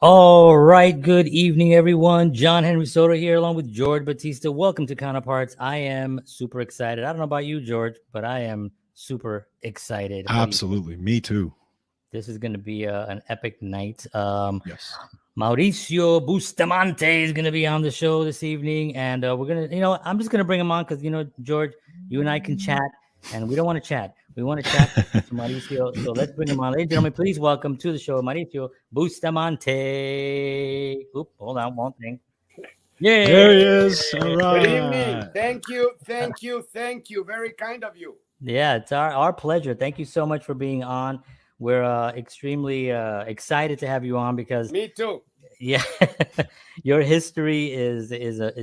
All right, good evening, everyone. John Henry Soto here, along with George Batista. Welcome to Counterparts. I am super excited. I don't know about you, George, but I am super excited. What do you think? Absolutely. Me too. This is going to be an epic night. Yes. Mauricio Bustamante is going to be on the show this evening, and we're going to, I'm just going to bring him on because, George, you and I can chat, and we don't want to chat. We want to chat to Mauricio. So let's bring him on. Ladies and gentlemen, please welcome to the show Mauricio Bustamante. Oop, hold on, one thing. Yeah. There he is. All Good evening. right. Thank you. Thank you. Thank you. Very kind of you. Yeah, it's our pleasure. Thank you so much for being on. We're extremely excited to have you on because Me too. yeah, your history is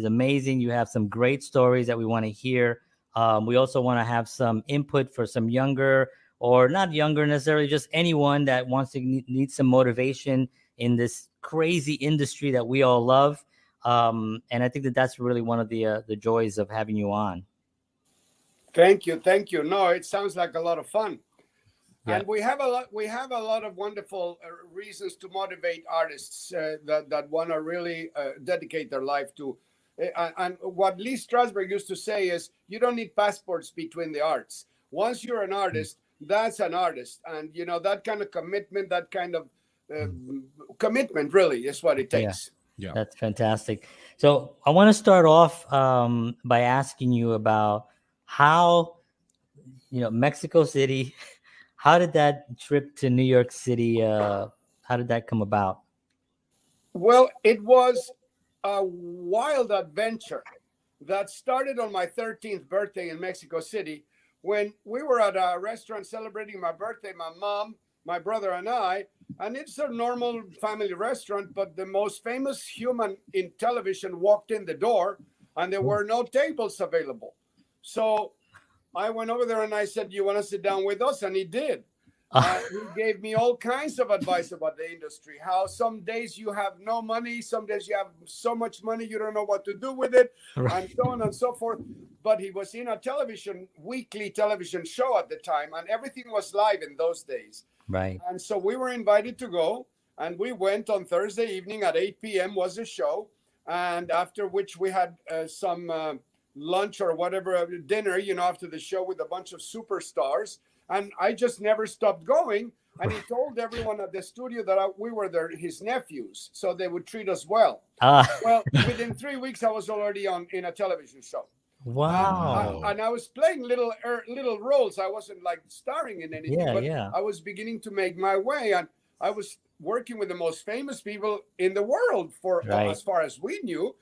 amazing. You have some great stories that we want to hear. We also want to have some input for some younger or not younger necessarily, just anyone that wants to need some motivation in this crazy industry that we all love. And I think that that's really one of the joys of having you on. Thank you. Thank you. No, it sounds like a lot of fun. Yeah, And we have a lot of wonderful reasons to motivate artists that want to really dedicate their life to. And what Lee Strasberg used to say is, you don't need passports between the arts. Once you're an artist, that's an artist, and that kind of commitment, that kind of uh, commitment, really is what it yeah. takes. Yeah. That's fantastic. So I want to start off by asking you about how, Mexico City, how did that trip to New York City, how did that come about? Well, it was a wild adventure that started on my 13th birthday in Mexico City when we were at a restaurant celebrating my birthday, my mom, my brother, and I. And it's a normal family restaurant, but the most famous human in television walked in the door and there were no tables available. So I went over there and I said, "You want to sit down with us?" And he did. He gave me all kinds of advice about the industry. How some days you have no money, some days you have so much money you don't know what to do with it, and Right, so on and so forth. But he was in a weekly television show at the time, and everything was live in those days. right. And so we were invited to go, and we went on Thursday evening at 8 p.m. was the show, and after which we had some lunch or whatever, dinner, after the show with a bunch of superstars. And I just never stopped going. And he told everyone at the studio that we were his nephews, so they would treat us well. Ah, Well, within 3 weeks, I was already in a television show. wow. And I was playing little roles. I wasn't like starring in anything, Yeah, but yeah. I was beginning to make my way, and I was working with the most famous people in the world for Right. as far as we knew.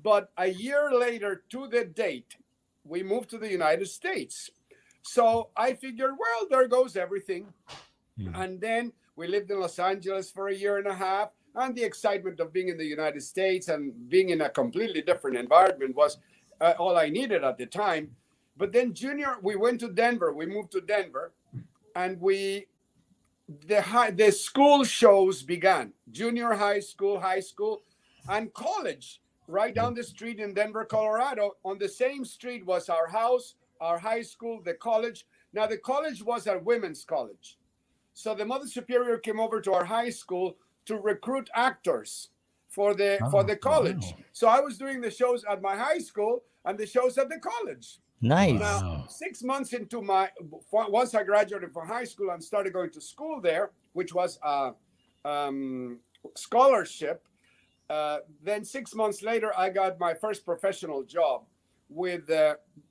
But a year later, to the date, we moved to the United States. So I figured, well, there goes everything. Mm. And then we lived in Los Angeles for a year and a half. And the excitement of being in the United States and being in a completely different environment was all I needed at the time. But then, we went to Denver. We moved to Denver, and the school shows began. Junior high school, and college. Right down the street in Denver, Colorado, on the same street was our house, our high school, the college. Now the college was a women's college. So the Mother Superior came over to our high school to recruit actors for Oh, the college. Wow. So I was doing the shows at my high school and the shows at the college. nice. Now, Wow. 6 months into once I graduated from high school and started going to school there, which was a scholarship. Then 6 months later, I got my first professional job with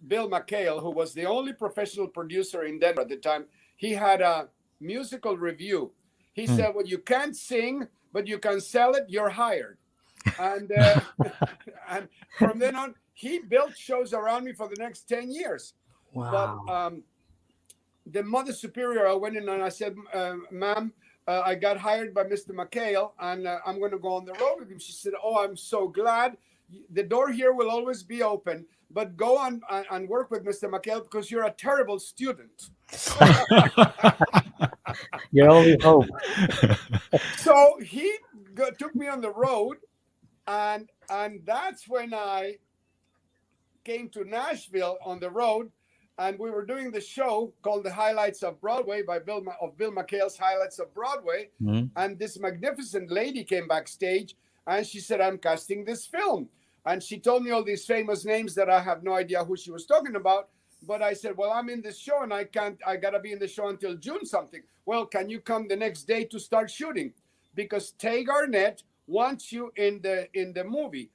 Bill McHale, who was the only professional producer in Denver at the time. He had a musical review. He Hmm. said, "Well, you can't sing, but you can sell it. You're hired." And and from then on, he built shows around me for the next 10 years. But Wow. the Mother Superior, I went in and I said, "Ma'am, I got hired by Mr. McHale, and I'm going to go on the road with him." She said, "Oh, I'm so glad. The door here will always be open, but go on and work with Mr. McHale because you're a terrible student." Your only hope. So he took me on the road, and that's when I came to Nashville on the road. and we were doing the show called The Highlights of Broadway by Bill McHale's Highlights of Broadway. Mm-hmm. And this magnificent lady came backstage and she said, I'm casting this film. And she told me all these famous names that I have no idea who she was talking about. But I said, well, I'm in this show and I got to be in the show until June something. Well, can you come the next day to start shooting? Because Tay Garnett wants you in the movie.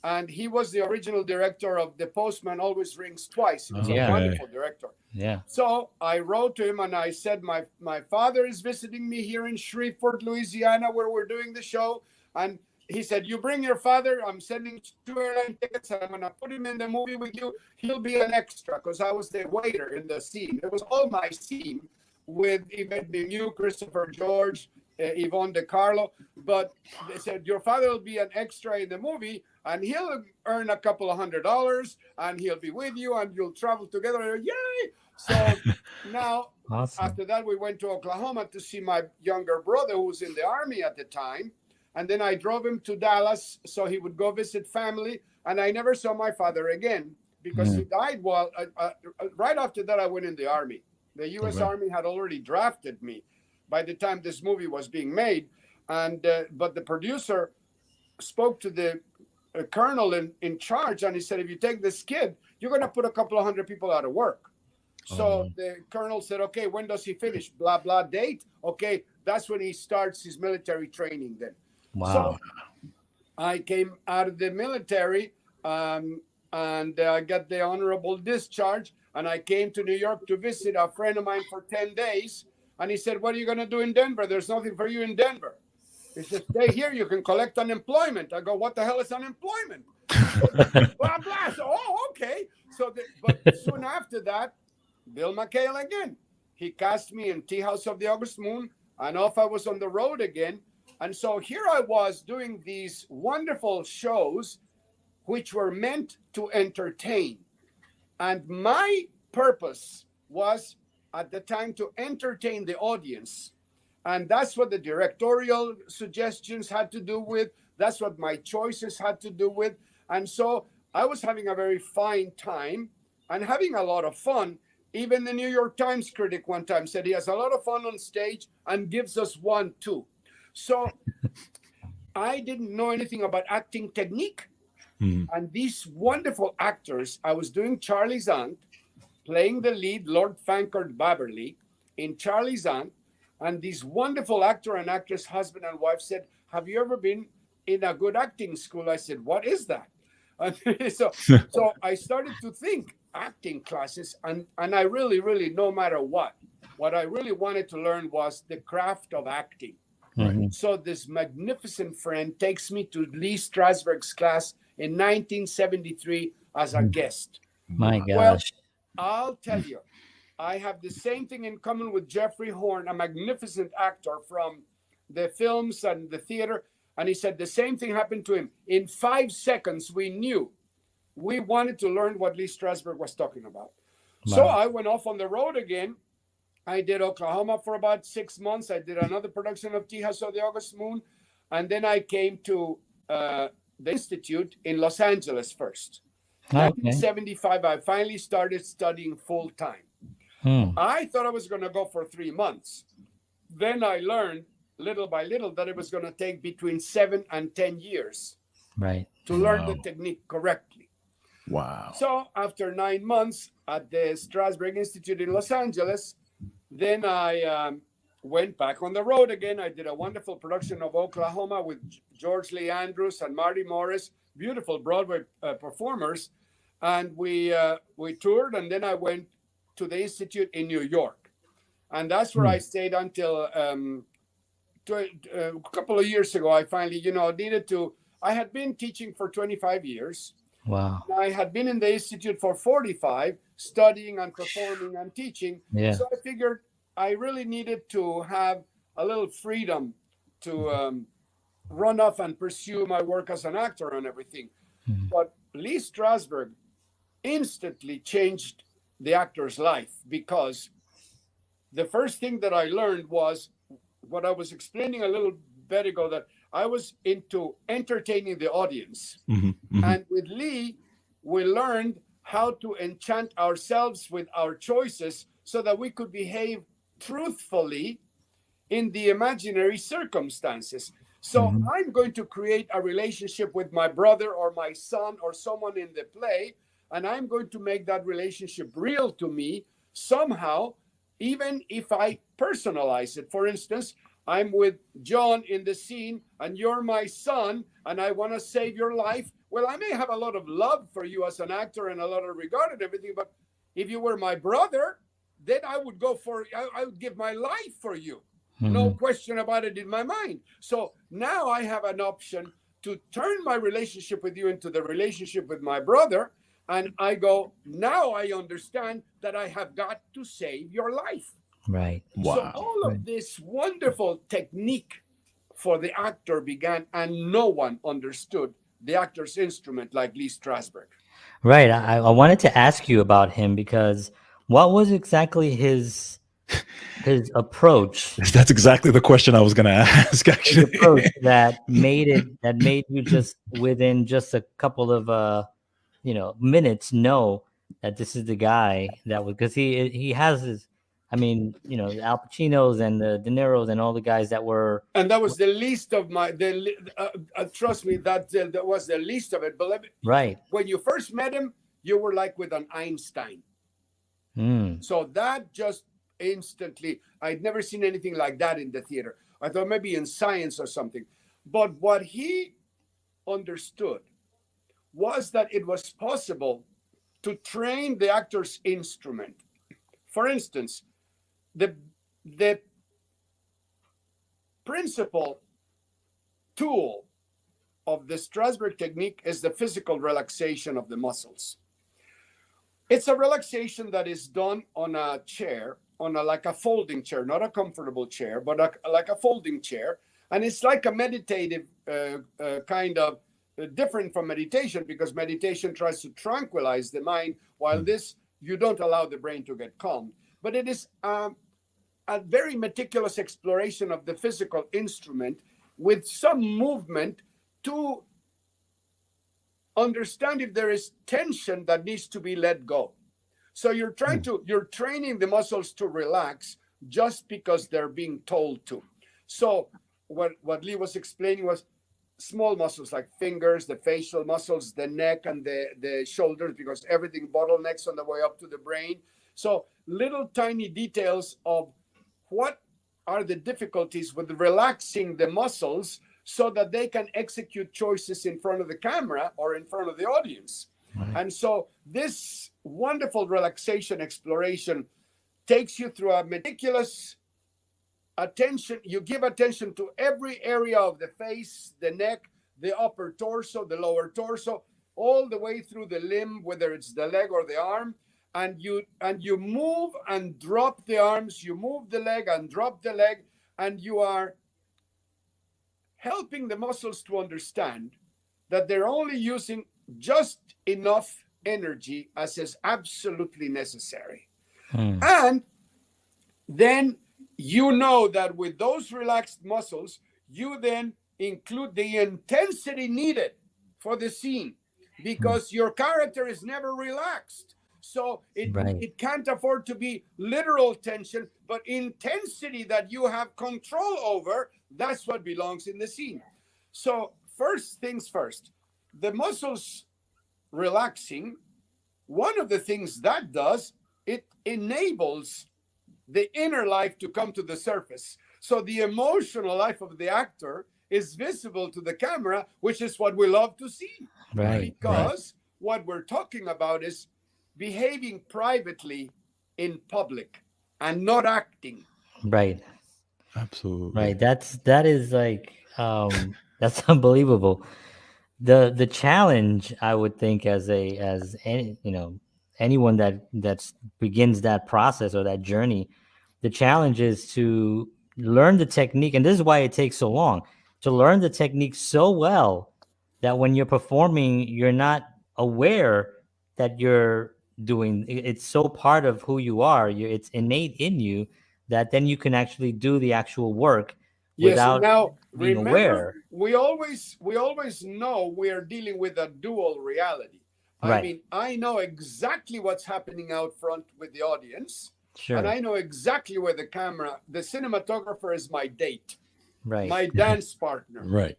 And he was the original director of The Postman Always Rings Twice. He was a wonderful director. Yeah. So I wrote to him and I said, my father is visiting me here in Shreveport, Louisiana, where we're doing the show. And he said, you bring your father. I'm sending 2 airline tickets. And I'm going to put him in the movie with you. He'll be an extra because I was the waiter in the scene. It was all my scene with Yvette Benu, Christopher George, Yvonne DeCarlo. But they said, your father will be an extra in the movie. And he'll earn a couple of $100 and he'll be with you and you'll travel together. Yay! So now, after that, we went to Oklahoma to see my younger brother who was in the Army at the time. And then I drove him to Dallas so he would go visit family. And I never saw my father again because he died while right after that, I went in the Army. The U.S. Army had already drafted me by the time this movie was being made. And but the producer spoke to the colonel in charge, and he said, if you take this kid, you're going to put a couple of hundred people out of work. So the colonel said, okay, when does he finish? Blah, blah, date. Okay, that's when he starts his military training then. Wow. So I came out of the military and I got the honorable discharge, and I came to New York to visit a friend of mine for 10 days. And he said, what are you going to do in Denver? There's nothing for you in Denver. He said, stay here, you can collect unemployment. I go, what the hell is unemployment? Blah, blah. So, okay. So, but soon after that, Bill McHale again. He cast me in Tea House of the August Moon, and off I was on the road again. And so here I was doing these wonderful shows, which were meant to entertain. And my purpose was at the time to entertain the audience. And that's what the directorial suggestions had to do with. That's what my choices had to do with. And so I was having a very fine time and having a lot of fun. Even the New York Times critic one time said he has a lot of fun on stage and gives us one too. So I didn't know anything about acting technique. And these wonderful actors, I was doing Charlie's Aunt, playing the lead, Lord Fankard Babberley, in Charlie's Aunt. And this wonderful actor and actress, husband and wife, said, have you ever been in a good acting school? I said, what is that? And so I started to think acting classes. And I really, no matter what I really wanted to learn was the craft of acting. So this magnificent friend takes me to Lee Strasberg's class in 1973 as a guest. My gosh. Well, I'll tell you, I have the same thing in common with Jeffrey Horn, a magnificent actor from the films and the theater. And he said the same thing happened to him. In 5 seconds, we knew we wanted to learn what Lee Strasberg was talking about. Wow. So I went off on the road again. I did Oklahoma for about 6 months. I did another production of Tea House of the August Moon. And then I came to the Institute in Los Angeles first. 1975, I finally started studying full time. I thought I was going to go for 3 months. Then I learned little by little that it was going to take between 7 and 10 years to learn the technique correctly. Wow. So after 9 months at the Strasberg Institute in Los Angeles, then I went back on the road again. I did a wonderful production of Oklahoma with George Lee Andrews and Marty Morris, beautiful Broadway performers. And we toured, and then I went to the Institute in New York. And that's where I stayed until a couple of years ago. I finally, needed to, I had been teaching for 25 years. Wow. I had been in the Institute for 45, studying and performing and teaching. Yeah. So I figured I really needed to have a little freedom to run off and pursue my work as an actor and everything. But Lee Strasberg instantly changed the actor's life, because the first thing that I learned was what I was explaining a little bit ago, that I was into entertaining the audience. And with Lee, we learned how to enchant ourselves with our choices so that we could behave truthfully in the imaginary circumstances. So Mhm. I'm going to create a relationship with my brother or my son or someone in the play, and I'm going to make that relationship real to me somehow, even if I personalize it. For instance, I'm with John in the scene, and you're my son, and I want to save your life. Well, I may have a lot of love for you as an actor and a lot of regard and everything, but if you were my brother, then I would I would give my life for you. No Mhm. question about it in my mind. So now I have an option to turn my relationship with you into the relationship with my brother. And I go, now I understand that I have got to save your life. Right. So Wow. all Right. of this wonderful technique for the actor began, and no one understood the actor's instrument like Lee Strasberg. Right. I wanted to ask you about him because what was exactly his approach, That's exactly the question I was going to ask, his actually. approach that made you just within just a couple of minutes know that this is the guy that was, because he has his, I mean, the Al Pacinos and the De Niro's and all the guys that were And that was the least of my trust me, that was the least of it. But right. when you first met him, you were like with an Einstein. Mm, So that just instantly, I'd never seen anything like that in the theater. I thought maybe in science or something. But what he understood was that it was possible to train the actor's instrument. For instance, the the principal tool of the Strasberg technique is the physical relaxation of the muscles. It's a relaxation that is done on a chair, like a folding chair, not a comfortable chair, but like a folding chair. And it's like a meditative kind of different from meditation, because meditation tries to tranquilize the mind, while this, you don't allow the brain to get calm. But it is a very meticulous exploration of the physical instrument with some movement to understand if there is tension that needs to be let go. So you're training the muscles to relax just because they're being told to. So what Lee was explaining was small muscles like fingers, the facial muscles, the neck, and the shoulders, because everything bottlenecks on the way up to the brain. So little tiny details of what are the difficulties with relaxing the muscles so that they can execute choices in front of the camera or in front of the audience. right. And so this wonderful relaxation exploration takes you through a meticulous attention. You give attention to every area of the face, the neck, the upper torso, the lower torso, all the way through the limb, whether it's the leg or the arm. And you move and drop the arms, you move the leg and drop the leg, and you are helping the muscles to understand that they're only using just enough energy as is absolutely necessary. Mm, And then you know that with those relaxed muscles, you then include the intensity needed for the scene, mm, because your character is never relaxed. So right. it can't afford to be literal tension, but intensity that you have control over. That's what belongs in the scene. So, first things first, the muscles relaxing, one of the things that does, it enables the inner life to come to the surface. So the emotional life of the actor is visible to the camera, which is what we love to see. Right. Right. Because what we're talking about is behaving privately in public and not acting. Right. Absolutely. Right. That is like that's unbelievable. The challenge, I would think, as any, anyone that begins that process or that journey, the challenge is to learn the technique, and this is why it takes so long to learn the technique so well that when you're performing, you're not aware that you're doing it's so part of who you are. It's innate in you that then you can actually do the actual work Yes, and without now being remember, aware. we always know we are dealing with a dual reality. I mean, I know exactly what's happening out front with the audience. Sure. And I know exactly where the cinematographer is my date, right, my dance partner. Right.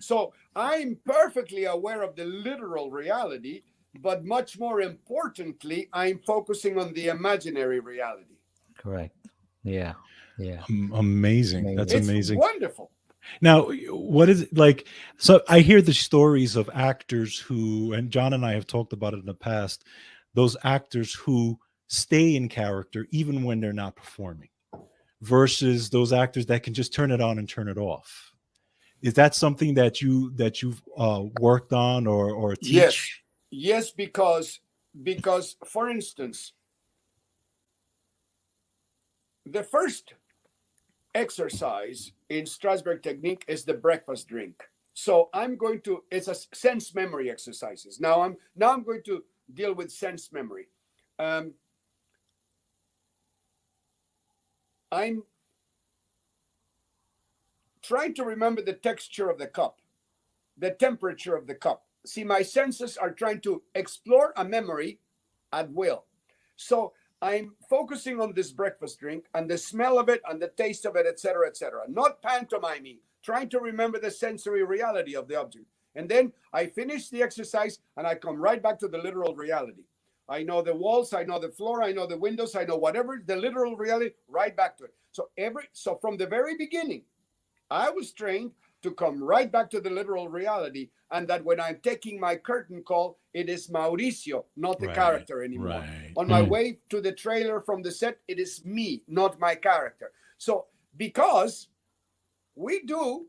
So I'm perfectly aware of the literal reality, but much more importantly, I'm focusing on the imaginary reality. correct. Yeah. Amazing. That's It's amazing. wonderful. Now, what is it like? So I hear the stories of actors who, and John and I have talked about it in the past, those actors who stay in character even when they're not performing, versus those actors that can just turn it on and turn it off. Is that something that you've worked on or teach? Yes, because for instance, the first exercise in Strasberg technique is the breakfast drink. So it's a sense memory exercises. Now I'm going to deal with sense memory. I'm trying to remember the texture of the cup, the temperature of the cup. See, my senses are trying to explore a memory at will. So I'm focusing on this breakfast drink and the smell of it and the taste of it, etc., etc. Not pantomiming, trying to remember the sensory reality of the object. And then I finish the exercise and I come right back to the literal reality. I know the walls, I know the floor, I know the windows, I know whatever, the literal reality, right back to it. So from the very beginning, I was trained to come right back to the literal reality, and that when I'm taking my curtain call, it is Mauricio, not the character anymore. Right. On my way to the trailer from the set, it is me, not my character. So because we do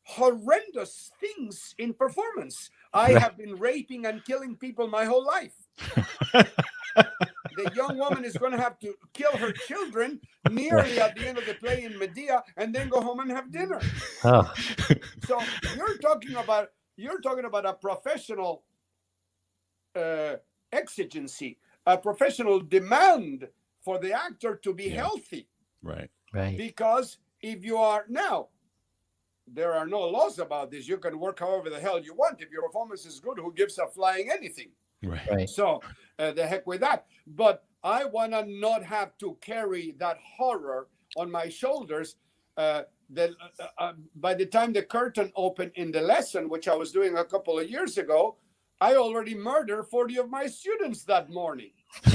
horrendous things in performance. I have been raping and killing people my whole life. The young woman is going to have to kill her children nearly at the end of the play in Medea and then go home and have dinner. Oh. So you're talking about a professional exigency, a professional demand for the actor to be healthy. Right. Because if you are now, there are no laws about this. You can work however the hell you want. If your performance is good, who gives a flying anything? Right. So the heck with that. But I want to not have to carry that horror on my shoulders. By the time the curtain opened in the lesson, which I was doing a couple of years ago, I already murdered 40 of my students that morning.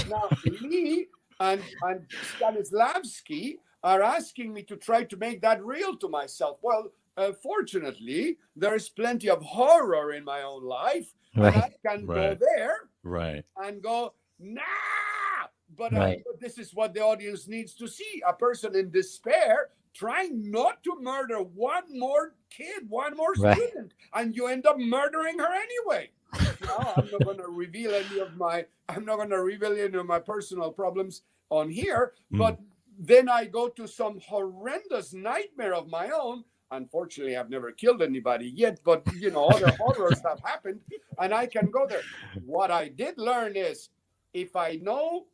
Now, Lee and Stanislavski are asking me to try to make that real to myself. Well, fortunately, there is plenty of horror in my own life, and I can go there and go, nah! But this is what the audience needs to see. A person in despair trying not to murder one more kid, one more student, and you end up murdering her anyway. Now, I'm not going to reveal any of my personal problems on here, but then I go to some horrendous nightmare of my own. Unfortunately, I've never killed anybody yet, but other horrors have happened, and I can go there. What I did learn is, if I know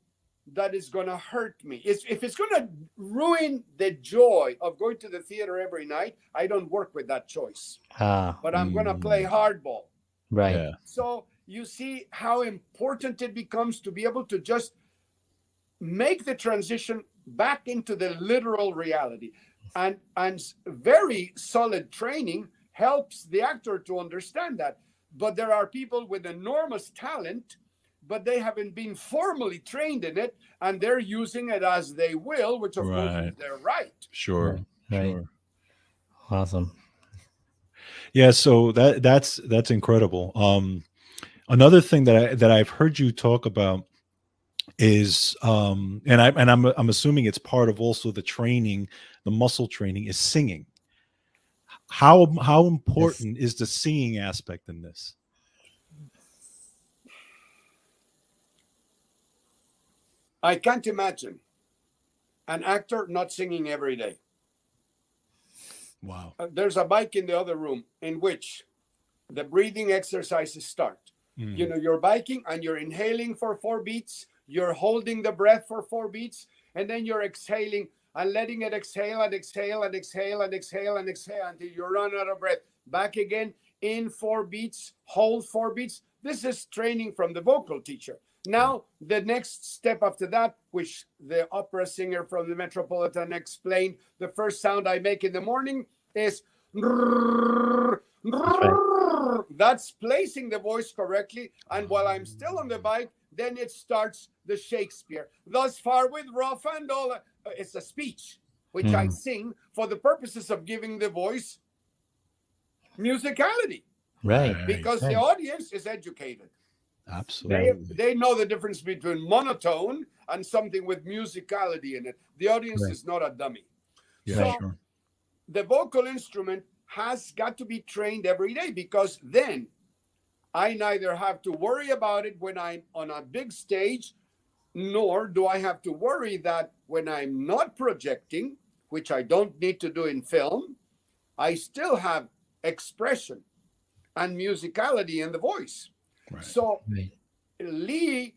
that is going to hurt me, if it's going to ruin the joy of going to the theater every night, I don't work with that choice. But I'm going to play hardball. Right. Yeah. So you see how important it becomes to be able to just make the transition back into the literal reality. And very solid training helps the actor to understand that. But there are people with enormous talent, but they haven't been formally trained in it, and they're using it as they will, which of course is their right. Sure. Awesome. Yeah, so that's incredible. Another thing that I've heard you talk about is and I'm assuming it's part of also the training, the muscle training, is singing. How important is the singing aspect in this? I can't imagine an actor not singing every day. Wow. There's a bike in the other room in which the breathing exercises start. You're biking and you're inhaling for 4 beats. You're holding the breath for 4 beats, and then you're exhaling and letting it exhale and exhale and exhale and exhale and exhale until you run out of breath. Back again, in 4 beats, hold 4 beats. This is training from the vocal teacher. Now, the next step after that, which the opera singer from the Metropolitan explained, the first sound I make in the morning is that's placing the voice correctly. And while I'm still on the bike, then it starts the Shakespeare. Thus far with Rough and all that. It's a speech, which I sing for the purposes of giving the voice musicality. Right. Because the audience is educated. Absolutely. They know the difference between monotone and something with musicality in it. The audience is not a dummy. Yeah, So the vocal instrument has got to be trained every day, because then I neither have to worry about it when I'm on a big stage, nor do I have to worry that when I'm not projecting, which I don't need to do in film, I still have expression and musicality in the voice. Right. So Lee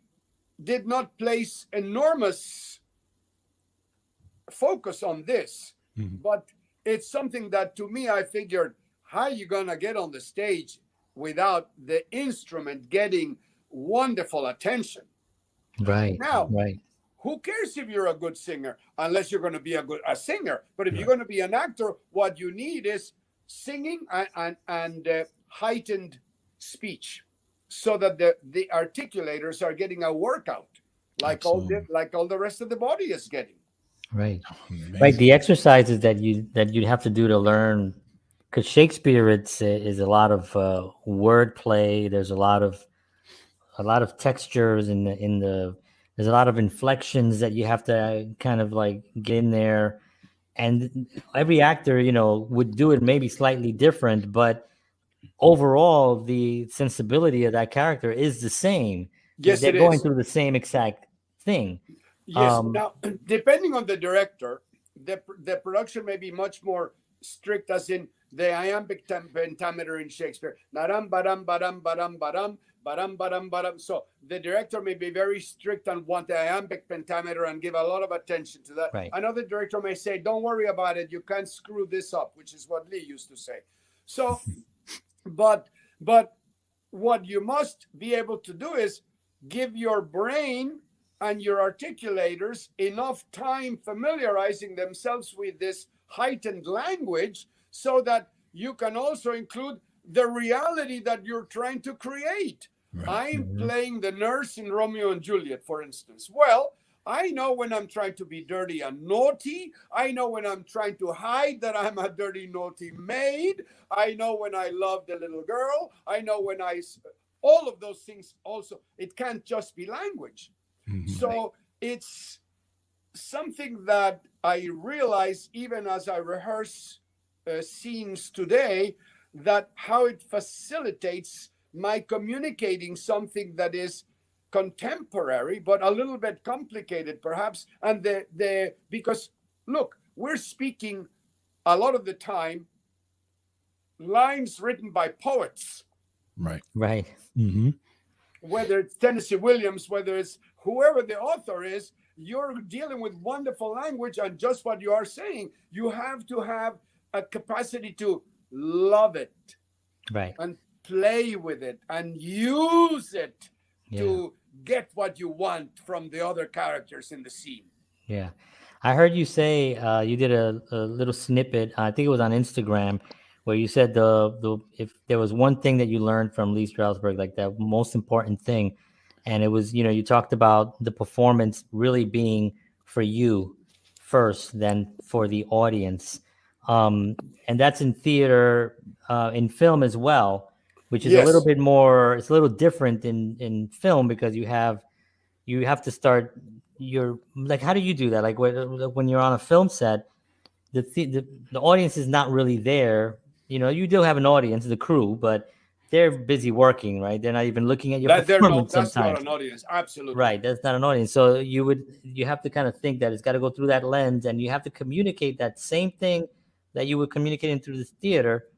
did not place enormous focus on this, but it's something that, to me, I figured, how are you going to get on the stage without the instrument getting wonderful attention? Right. Now, right. who cares if you're a good singer, unless you're going to be a singer? But if you're going to be an actor, what you need is singing and heightened speech, so that the articulators are getting a workout, like all the rest of the body is getting. Right. Amazing. Right. The exercises that you'd have to do to learn, because Shakespeare, is a lot of wordplay. There's a lot of textures in the there's a lot of inflections that you have to kind of like get in there, and every actor, would do it maybe slightly different, but overall the sensibility of that character is the same. Yes, They're it going is. through the same exact thing. Yes. Now, depending on the director, the production may be much more strict, as in the iambic pentameter in Shakespeare. Naram, badam, badam, badam, badam, badam, badam, badam. So the director may be very strict and want the iambic pentameter and give a lot of attention to that. Right. Another director may say, don't worry about it. You can't screw this up, which is what Lee used to say. So, but what you must be able to do is give your brain and your articulators enough time familiarizing themselves with this heightened language, so that you can also include the reality that you're trying to create. Right. I'm playing the nurse in Romeo and Juliet, for instance. Well, I know when I'm trying to be dirty and naughty. I know when I'm trying to hide that I'm a dirty, naughty maid. I know when I love the little girl. I know when all of those things also. It can't just be language. So it's something that I realize, even as I rehearse scenes today, that how it facilitates my communicating something that is contemporary, but a little bit complicated, perhaps. And because look, we're speaking a lot of the time lines written by poets. Right. Right. Whether it's Tennessee Williams, whether it's whoever the author is, you're dealing with wonderful language. And just what you are saying, you have to have a capacity to love it, Right. and play with it and use it to get what you want from the other characters in the scene. Yeah. I heard you say you did a little snippet. I think it was on Instagram, where you said if there was one thing that you learned from Lee Strasberg, like that most important thing, and it was, you talked about the performance really being for you first, then for the audience, and that's in theater, in film as well, which is a little bit more. It's a little different in film, because you have to start your, like, how do you do that? Like when you're on a film set, the audience is not really there. You do have an audience, the crew, but they're busy working, right? They're not even looking at your performance That's sometimes. not an audience. Absolutely. Right. That's not an audience. So you have to kind of think that it's got to go through that lens, and you have to communicate that same thing that you were communicating through the theater,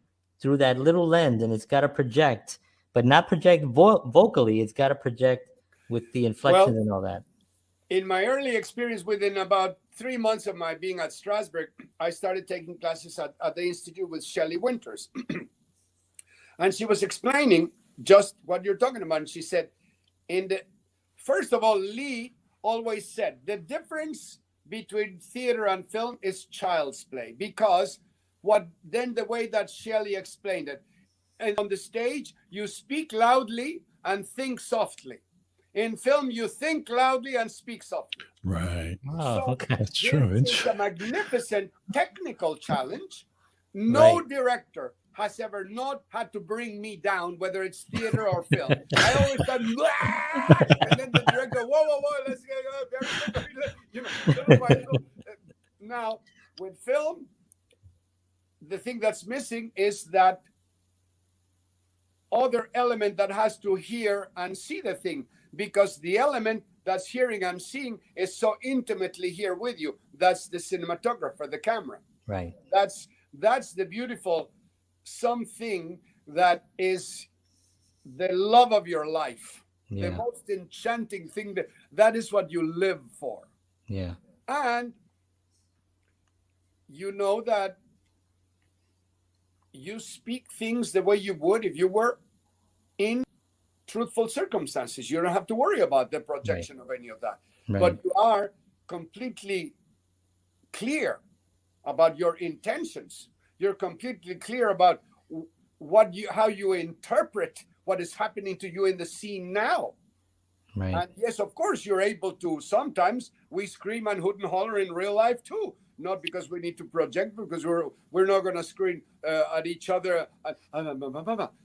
through that little lens, and it's got to project, but not project vocally. It's got to project with the inflections and all that. In my early experience, within about 3 months of my being at Strasberg, I started taking classes at the Institute with Shelley Winters. And she was explaining just what you're talking about. And she said, first of all, Lee always said the difference between theater and film is child's play, because the way that Shelley explained it, and on the stage, you speak loudly and think softly. In film, you think loudly and speak softly. Right. Oh, So okay. That's true. it's a magnificent technical challenge. No director has ever not had to bring me down, whether it's theater or film. I always thought, and then the director, whoa, let's get Now, with film, the thing that's missing is that other element that has to hear and see the thing, because the element that's hearing and seeing is so intimately here with you. That's the cinematographer, the camera. Right. That's the beautiful something that is the love of your life. Yeah. The most enchanting thing, that is what you live for. Yeah. And you know that you speak things the way you would if you were in truthful circumstances. You don't have to worry about the projection of any of that. Right. But you are completely clear about your intentions. You're completely clear about how you interpret what is happening to you in the scene now. Right. And yes, of course, you're able to. Sometimes we scream and hoot and holler in real life too. Not because we need to project, because we're not going to scream at each other.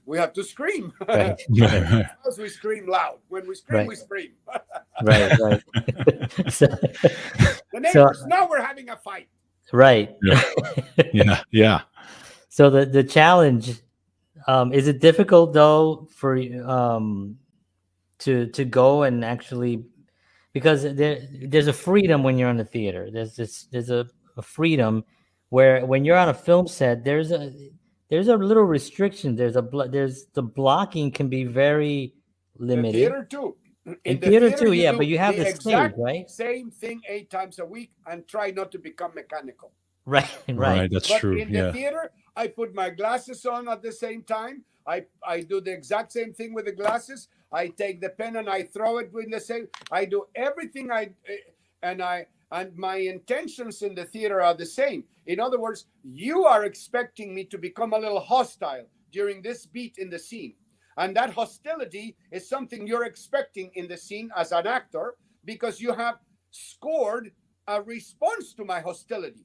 We have to scream. Right. Because we scream loud. When we scream, we scream. Right. So, the neighbors, now we're having a fight. Right. Yeah. So the challenge, is it difficult though for to go and actually, because there's a freedom when you're in the theater. There's a freedom where when you're on a film set, there's a little restriction. There's the blocking can be very limited. The theater too. In the theater too, yeah, but you have the stage, right? Same thing 8 times a week, and try not to become mechanical. Right. That's but true. In the theater, I put my glasses on at the same time. I do the exact same thing with the glasses. I take the pen and I throw it with the same. I do everything and my intentions in the theater are the same. In other words, you are expecting me to become a little hostile during this beat in the scene. And that hostility is something you're expecting in the scene as an actor, because you have scored a response to my hostility.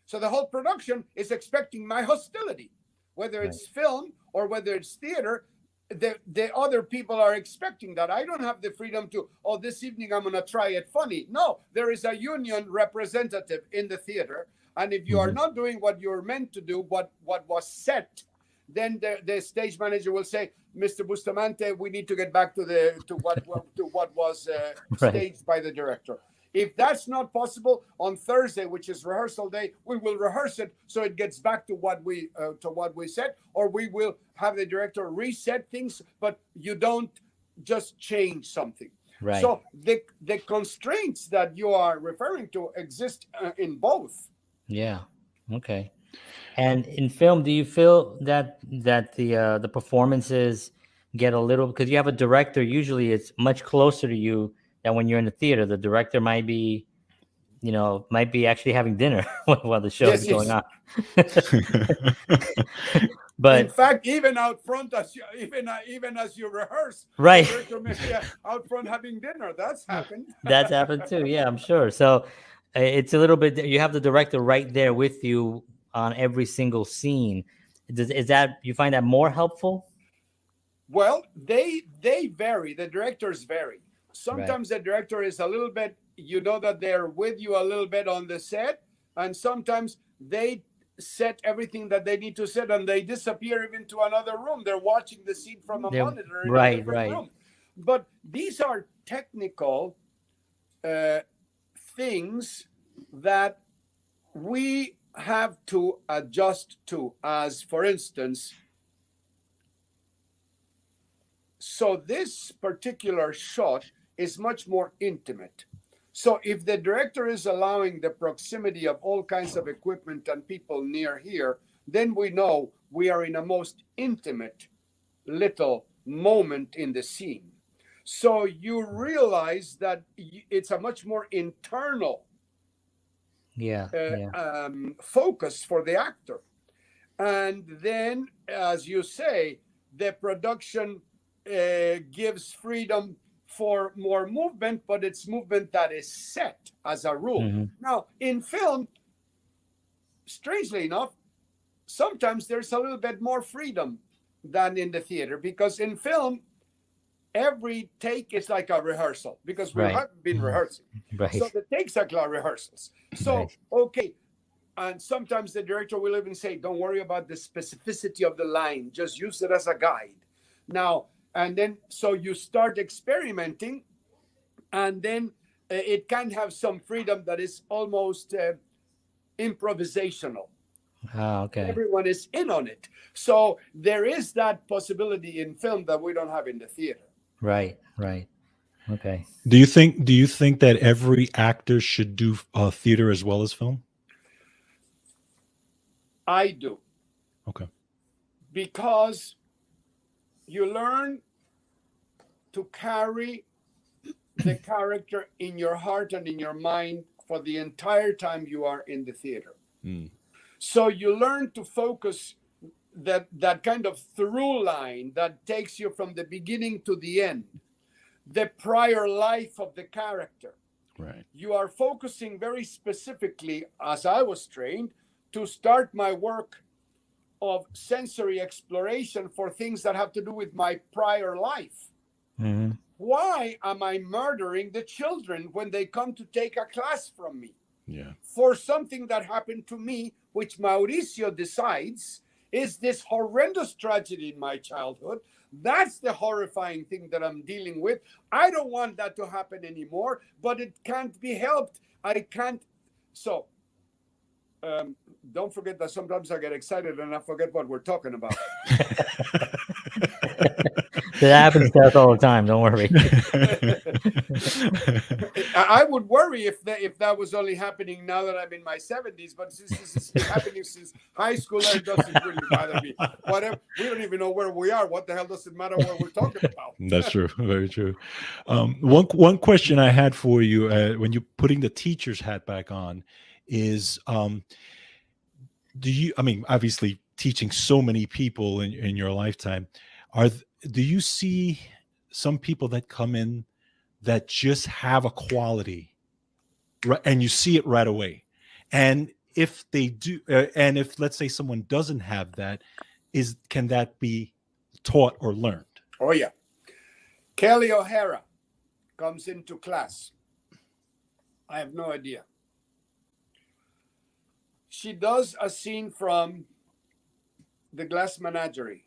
So the whole production is expecting my hostility, whether it's film or whether it's theater. The other people are expecting that. I don't have the freedom to, this evening I'm going to try it funny. No, there is a union representative in the theater. And if you are not doing what you're meant to do, what was set, then the stage manager will say, Mr. Bustamante, we need to get back to what was staged by the director. If that's not possible, on Thursday, which is rehearsal day, we will rehearse it so it gets back to what we said, or we will have the director reset things, but you don't just change something. Right. So the constraints that you are referring to exist in both. Yeah. Okay. And in film, do you feel that the performances get a little, because you have a director, usually it's much closer to you than when you're in the theater? The director might be actually having dinner while the show is going on. But in fact, even out front, even as you rehearse, right, the director may be out front having dinner. That's happened. That's happened too. Yeah, I'm sure. So it's a little bit. You have the director right there with you on every single scene. Is that, you find that more helpful? Well, they vary. The directors vary. Sometimes the director is a little bit, that they're with you a little bit on the set, and sometimes they set everything that they need to set and they disappear even to another room. They're watching the scene from a monitor in a different room. But these are technical things that we have to adjust to, as for instance, so this particular shot is much more intimate. So if the director is allowing the proximity of all kinds of equipment and people near here, then we know we are in a most intimate little moment in the scene. So you realize that it's a much more internal Yeah. Yeah. focus for the actor. And then, as you say, the production gives freedom for more movement, but it's movement that is set as a rule. Mm-hmm. Now, in film, strangely enough, sometimes there's a little bit more freedom than in the theater, because in film, every take is like a rehearsal, because we Right. have been rehearsing. Right. So the takes are like rehearsals. So, Right. okay. And sometimes the director will even say, don't worry about the specificity of the line, just use it as a guide. Now, and then, so you start experimenting, and then it can have some freedom that is almost improvisational. Okay. Everyone is in on it. So there is that possibility in film that we don't have in the theater. Right. Right. Okay. Do you think that every actor should do theater as well as film? I do. Okay. Because you learn to carry the character in your heart and in your mind for the entire time you are in the theater. Mm. So you learn to focus that kind of through line that takes you from the beginning to the end, the prior life of the character. Right. You are focusing very specifically, as I was trained, to start my work of sensory exploration for things that have to do with my prior life. Mm-hmm. Why am I murdering the children when they come to take a class from me? Yeah. For something that happened to me, which Mauricio decides is this horrendous tragedy in my childhood. That's the horrifying thing that I'm dealing with. I don't want that to happen anymore, but it can't be helped. I can't. So don't forget that sometimes I get excited and I forget what we're talking about. That happens to us all the time. Don't worry. I would worry if that was only happening now that I'm in my 70s, but since this has been happening since high school, it doesn't really bother me. Whatever, we don't even know where we are. What the hell does it matter what we're talking about? That's true. Very true. One question I had for you when you're putting the teacher's hat back on is, do you? I mean, obviously, teaching so many people in your lifetime, do you see some people that come in that just have a quality, and you see it right away? And if they do, and if, let's say, someone doesn't have that, can that be taught or learned? Oh yeah. Kelly O'Hara comes into class. I have no idea. She does a scene from The Glass Menagerie.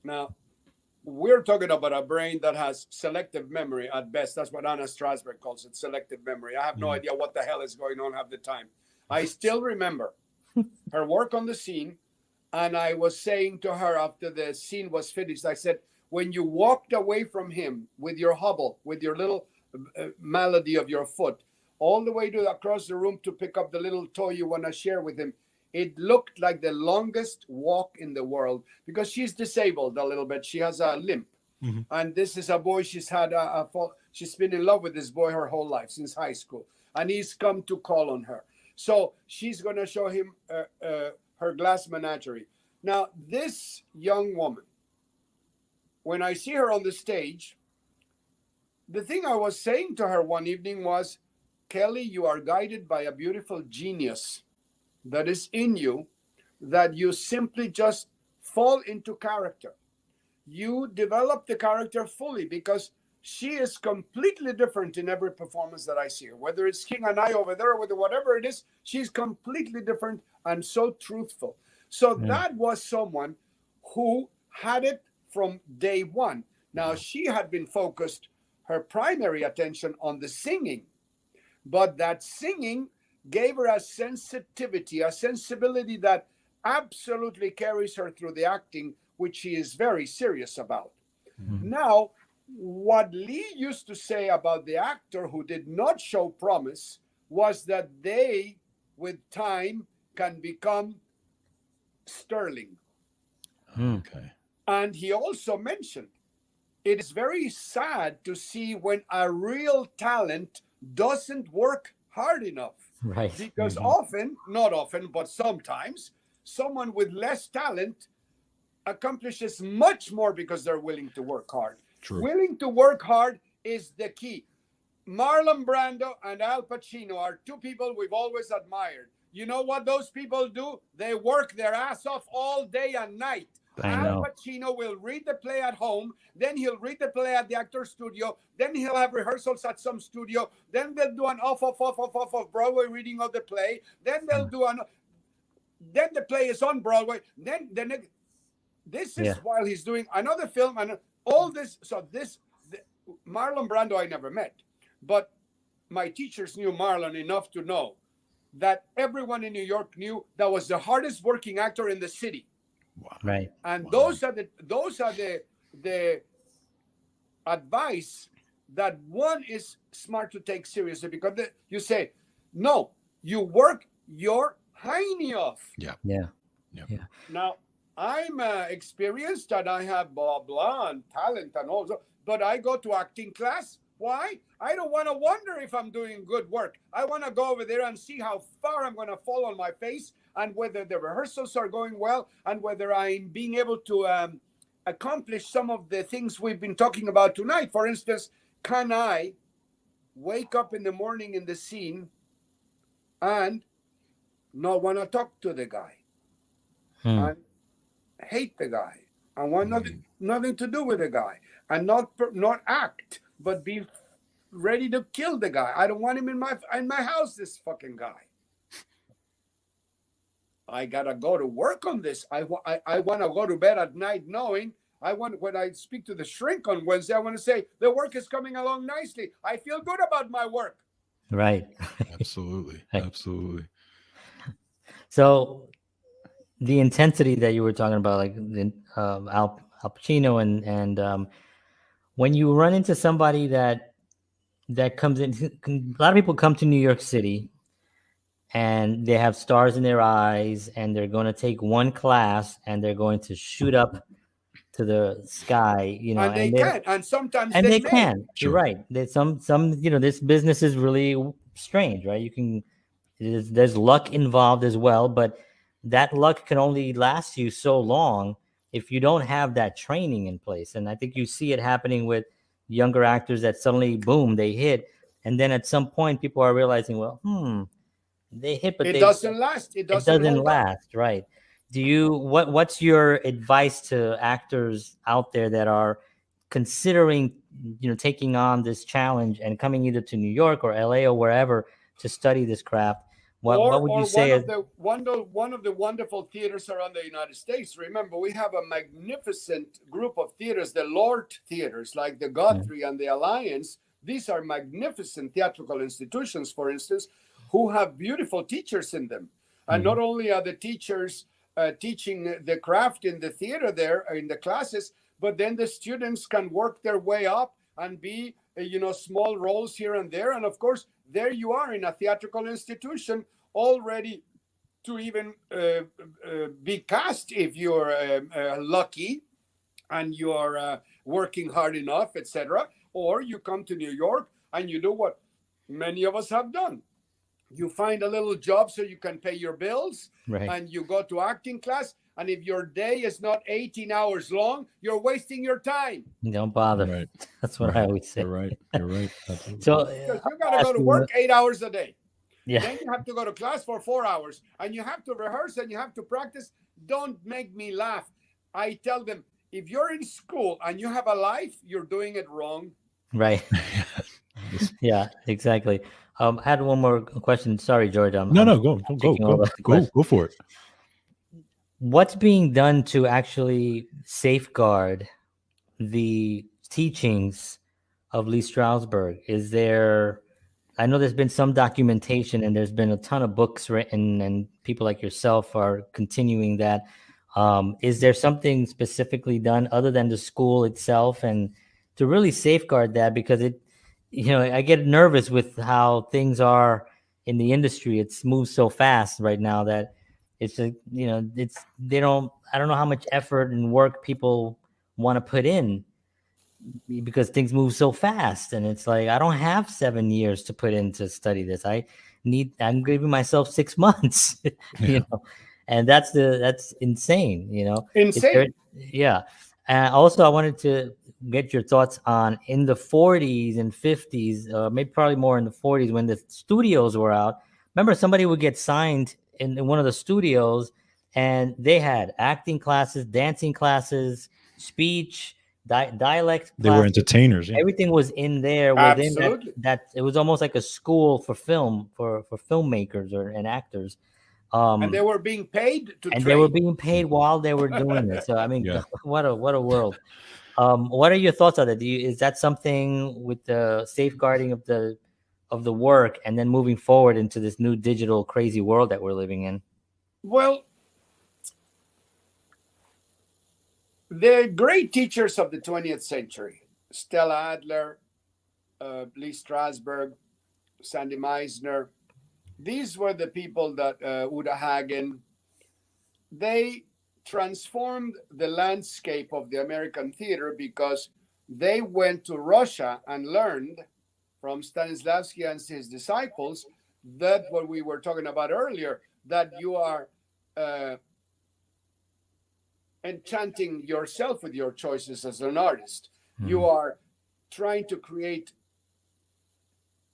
Now, we're talking about a brain that has selective memory at best. That's what Anna Strasberg calls it, selective memory. I have no idea what the hell is going on half the time. I still remember her work on the scene, and I was saying to her after the scene was finished, I said, when you walked away from him with your hobble, with your little malady of your foot, all the way to across the room to pick up the little toy you want to share with him, it looked like the longest walk in the world, because she's disabled a little bit. She has a limp. Mm-hmm. And this is a boy she's had she's been in love with this boy her whole life, since high school. And he's come to call on her. So she's going to show him her Glass Menagerie. Now, this young woman, when I see her on the stage, the thing I was saying to her one evening was, Kelly, you are guided by a beautiful genius that is in you, that you simply just fall into character. You develop the character fully, because she is completely different in every performance that I see her. Whether it's King and I over there, or whatever it is, she's completely different and so truthful. So that was someone who had it from day one. Now, she had been focused her primary attention on the singing, but that singing gave her a sensitivity, a sensibility that absolutely carries her through the acting, which she is very serious about. Mm-hmm. Now, what Lee used to say about the actor who did not show promise was that they, with time, can become sterling. Okay. And he also mentioned it is very sad to see when a real talent doesn't work hard enough. Right. Because often, not often, but sometimes, someone with less talent accomplishes much more because they're willing to work hard. True. Willing to work hard is the key. Marlon Brando and Al Pacino are two people we've always admired. You know what those people do? They work their ass off all day and night. Al Pacino will read the play at home, then he'll read the play at the actor's studio, then he'll have rehearsals at some studio, then they'll do an off of Broadway reading of the play, then they'll do then the play is on Broadway, then this is while he's doing another film and all this. So Marlon Brando I never met, but my teachers knew Marlon enough to know that everyone in New York knew that was the hardest working actor in the city. Wow. Right. And those are the advice that one is smart to take seriously, because you say, no, you work your hiney off. Yeah. Now, I'm experienced and I have blah and talent and all, but I go to acting class. Why? I don't want to wonder if I'm doing good work. I want to go over there and see how far I'm going to fall on my face, and whether the rehearsals are going well, and whether I'm being able to accomplish some of the things we've been talking about tonight. For instance, can I wake up in the morning in the scene and not want to talk to the guy, and hate the guy, and want nothing to do with the guy, and not act, but be ready to kill the guy? I don't want him in my house, this fucking guy. I gotta go to work on this. I want to go to bed at night knowing when I speak to the shrink on Wednesday, I want to say the work is coming along nicely. I feel good about my work. Right. Absolutely. Right. Absolutely. So the intensity that you were talking about, like Al Pacino, and when you run into somebody that comes in, a lot of people come to New York City and they have stars in their eyes, and they're going to take one class and they're going to shoot up to the sky, and they can, and sometimes they may. can. Sure. You're right. There's some, this business is really strange, right? There's luck involved as well, but that luck can only last you so long if you don't have that training in place. And I think you see it happening with younger actors that suddenly, boom, they hit. And then at some point people are realizing, well, they hit, but it doesn't last. It doesn't last. Right. What's your advice to actors out there that are considering, taking on this challenge and coming either to New York or LA or wherever to study this craft? What would you say? One of the wonderful theaters around the United States. Remember, we have a magnificent group of theaters, the Lord theaters, like the Guthrie and the Alliance. These are magnificent theatrical institutions, for instance, who have beautiful teachers in them. And not only are the teachers teaching the craft in the theater there, in the classes, but then the students can work their way up and be, small roles here and there. And of course, there you are in a theatrical institution already to even be cast if you're lucky and you're working hard enough, etc. Or you come to New York and you do what many of us have done. You find a little job so you can pay your bills, right, and you go to acting class. And if your day is not 18 hours long, you're wasting your time. Don't bother. Right. That's what I always say. You're right. Absolutely. So because you got to go to work 8 hours a day. Yeah. Then you have to go to class for 4 hours, and you have to rehearse and you have to practice. Don't make me laugh. I tell them, if you're in school and you have a life, you're doing it wrong. Right. Yeah, exactly. I had one more question. Sorry, George. Go for it. What's being done to actually safeguard the teachings of Lee Strasberg? I know there's been some documentation and there's been a ton of books written, and people like yourself are continuing that. Is there something specifically done other than the school itself and to really safeguard that? Because I get nervous with how things are in the industry. It's moved so fast right now that it's I don't know how much effort and work people want to put in because things move so fast, and it's like I don't have 7 years to put in to study this. I'm giving myself 6 months, Yeah. and that's insane. Is there, Insane. yeah. And also, I wanted to get your thoughts on in the 40s and 50s, maybe probably more in the 40s when the studios were out. Remember, somebody would get signed in one of the studios, and they had acting classes, dancing classes, speech, dialect They were classes. entertainers. Yeah. Everything was in there within Absolutely. that it was almost like a school for film for filmmakers and actors. And they Um, were being paid to and they were train. being paid while they were doing it. So I mean, Yeah. what a world. What are your thoughts on that? Is that something with the safeguarding of the work and then moving forward into this new digital crazy world that we're living in? Well, the great teachers of the 20th century, Stella Adler, Lee Strasberg, Sandy Meisner, these were the people that Uda Hagen, they transformed the landscape of the American theater because they went to Russia and learned from Stanislavski and his disciples that what we were talking about earlier, that you are enchanting yourself with your choices as an artist. Mhm. You are trying to create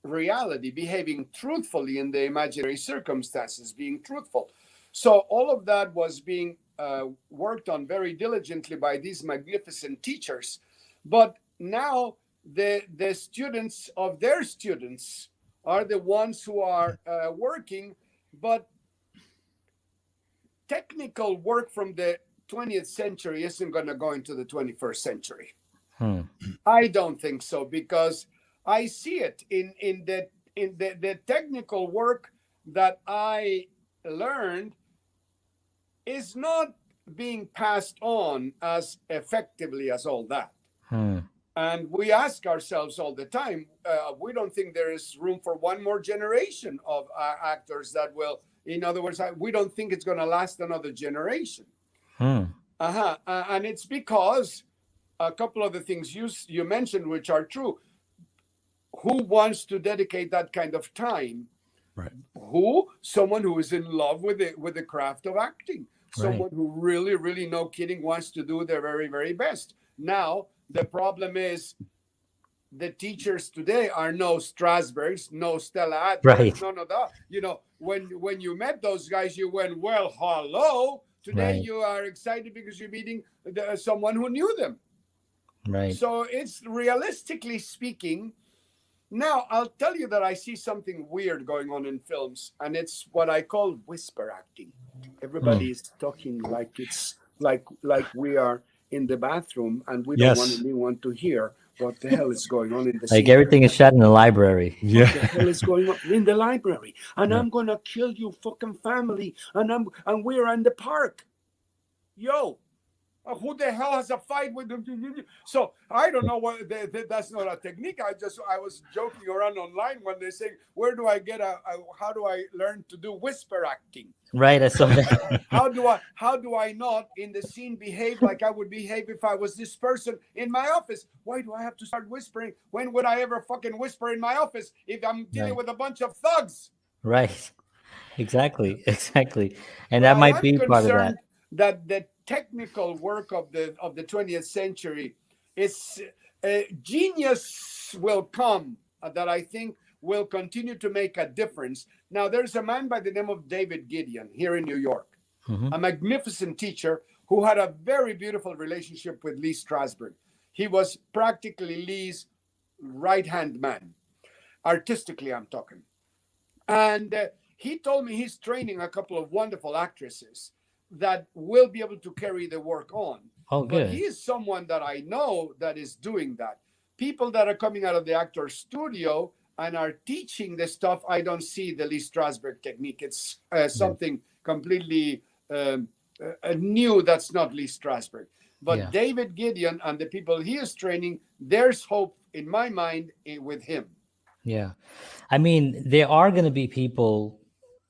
reality, behaving truthfully in the imaginary circumstances, being truthful. So all of that was being worked on very diligently by these magnificent teachers. But now the students of their students are the ones who are working, but technical work from the 20th century isn't going to go into the 21st century. I don't think so, because I see it in the technical work that I learned is not being passed on as effectively as all that. And we ask ourselves all the time, we don't think there is room for one more generation of actors that will, in other words, we don't think it's going to last another generation. And it's because a couple of the things you mentioned, which are true. Who wants to dedicate that kind of time? Right. Someone who is in love with the craft of acting. Right. Someone who really, really, no kidding, wants to do their very, very best. Now, the problem is the teachers today are no Strasbergs, no Stella Adler, Right. none of that. When you met those guys, you went, well, hello. Today Right. you are excited because you're meeting someone who knew them. Right. So it's, realistically speaking, now I'll tell you that I see something weird going on in films, and it's what I call whisper acting. Everybody is talking like it's like we are in the bathroom, and we don't want Yes. anyone to hear what the hell is going on in the Like scene. everything is shot in the library. What Yeah. the hell is going on in the library? And Yeah. I'm gonna kill you fucking family. And we're in the park. Yo, who the hell has a fight with them? So I don't know what that's not a technique. I was joking around online when they say, where do I get how do I learn to do whisper acting? Right. I saw that. How do I not in the scene behave like I would behave if I was this person in my office? Why do I have to start whispering? When would I ever fucking whisper in my office if I'm dealing with a bunch of thugs? Right. Exactly. Exactly. And Well, that might I'm be part of that. concerned that the technical work of the 20th century is genius will come that I think will continue to make a difference. Now, there's a man by the name of David Gideon here in New York, a magnificent teacher who had a very beautiful relationship with Lee Strasberg. He was practically Lee's right-hand man, artistically I'm talking. And he told me he's training a couple of wonderful actresses that will be able to carry the work on. Oh, But good. he is someone that I know that is doing that. People that are coming out of the actor studio and are teaching the stuff, I don't see the Lee Strasberg technique. It's something completely new that's not Lee Strasberg. But David Gideon and the people he is training, there's hope in my mind with him. Yeah. I mean, there are going to be people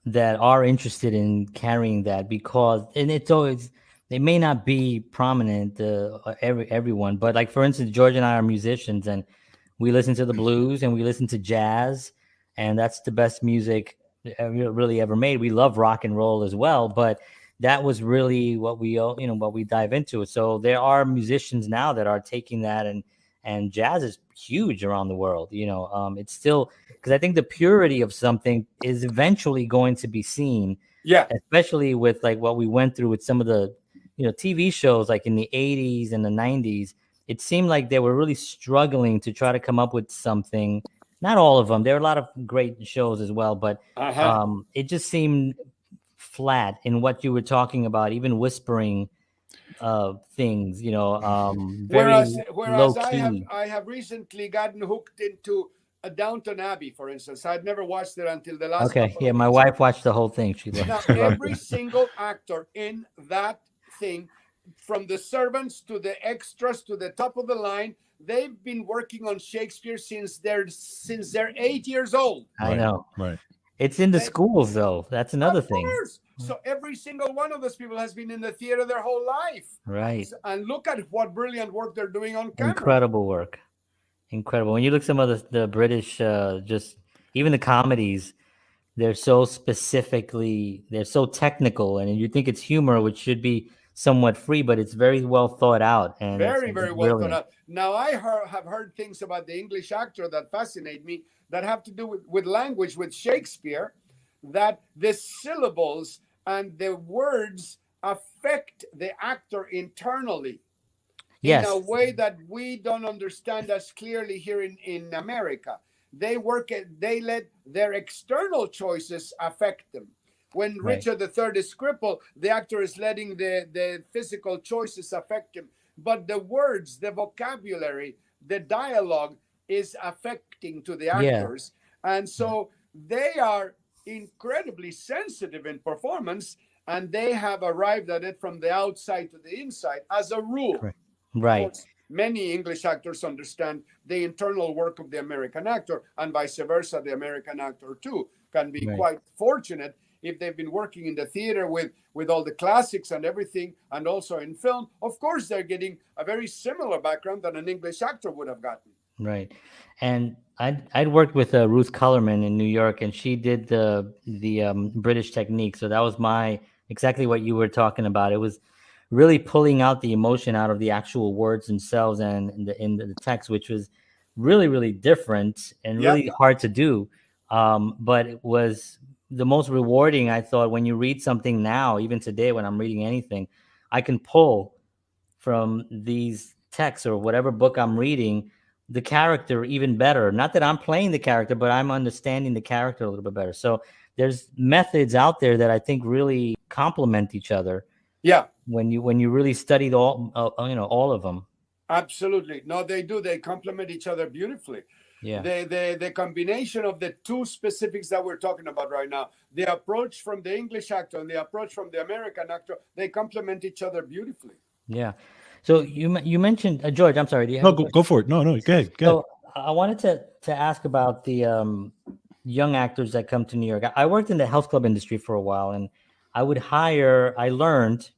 that are interested in carrying that because, and it's always, they may not be prominent everyone, but like for instance, George and I are musicians, and we listen to the blues and we listen to jazz, and that's the best music really ever made. We love rock and roll as well, but that was really what what we dive into. So there are musicians now that are taking that, and jazz is huge around the world. It's still, because I think the purity of something is eventually going to be seen, Yeah. especially with like what we went through with some of the TV shows like in the 80s and the 90s. It seemed like they were really struggling to try to come up with something. Not all of them. There are a lot of great shows as well, but Uh-huh. it just seemed flat in what you were talking about, even whispering things, very low Whereas key. I have recently gotten hooked into a Downton Abbey, for instance. I'd never watched it until the last Okay, couple yeah, of my weeks. wife watched the whole thing. She loved, Now, she loved every it. single actor in that thing, from the servants to the extras to the top of the line, they've been working on Shakespeare since they're 8 years old. I Right, know. right. It's in the They, schools though. That's another of thing. course. So every single one of those people has been in the theater their whole life. Right. And look at what brilliant work they're doing on camera. Incredible work. Incredible. When you look some of the British, just even the comedies, they're so technical, and you think it's humor, which should be somewhat free, but it's very well thought out, and Very, it's very well thought brilliant. out. Now, have heard things about the English actor that fascinate me that have to do with language, with Shakespeare, that the syllables and the words affect the actor internally in a Yes. way that we don't understand as clearly here in America. They let their external choices affect them. When Right. Richard III is crippled, the actor is letting the physical choices affect him. But the words, the vocabulary, the dialogue is affecting to the Yeah. actors. And so they are incredibly sensitive in performance, and they have arrived at it from the outside to the inside as a rule. Correct. Of Right. course, many English actors understand the internal work of the American actor, and vice versa, the American actor too can be Right. quite fortunate if they've been working in the theater with all the classics and everything, and also in film. Of course, they're getting a very similar background that an English actor would have gotten. Right. And I'd worked with Ruth Cullerman in New York, and she did the British technique. So that was my exactly what you were talking about. It was really pulling out the emotion out of the actual words themselves and in the text, which was really different and Yeah. really hard to do. But it was the most rewarding, I thought, when you read something now, even today when I'm reading anything, I can pull from these texts or whatever book I'm reading the character even better. Not that I'm playing the character, but I'm understanding the character a little bit better. So there's methods out there that I think really complement each other Yeah. when you really studied all of them. Absolutely. No, they do. They complement each other beautifully. Yeah. The combination of the two specifics that we're talking about right now, the approach from the English actor and the approach from the American actor, they complement each other beautifully. Yeah. So you mentioned George. I'm sorry. Do you have No, a go, question? go for it. No, go ahead. Go ahead. So I wanted to ask about the young actors that come to New York. I worked in the health club industry for a while, and I learned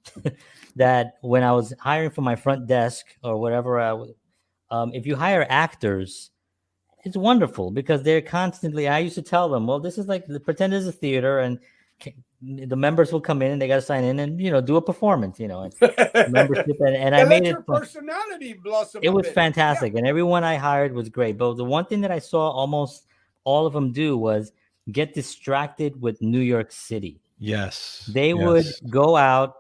that when I was hiring for my front desk or whatever, if you hire actors, it's wonderful because they're constantly. I used to tell them, well, this is like pretend it's a theater, and the members will come in and they got to sign in and do a performance, and membership, and I made Let it. your personality blossom It a was bit. Yeah. fantastic, and everyone I hired was great. But the one thing that I saw almost all of them do was get distracted with New York City. Yes. They would Yes. go out.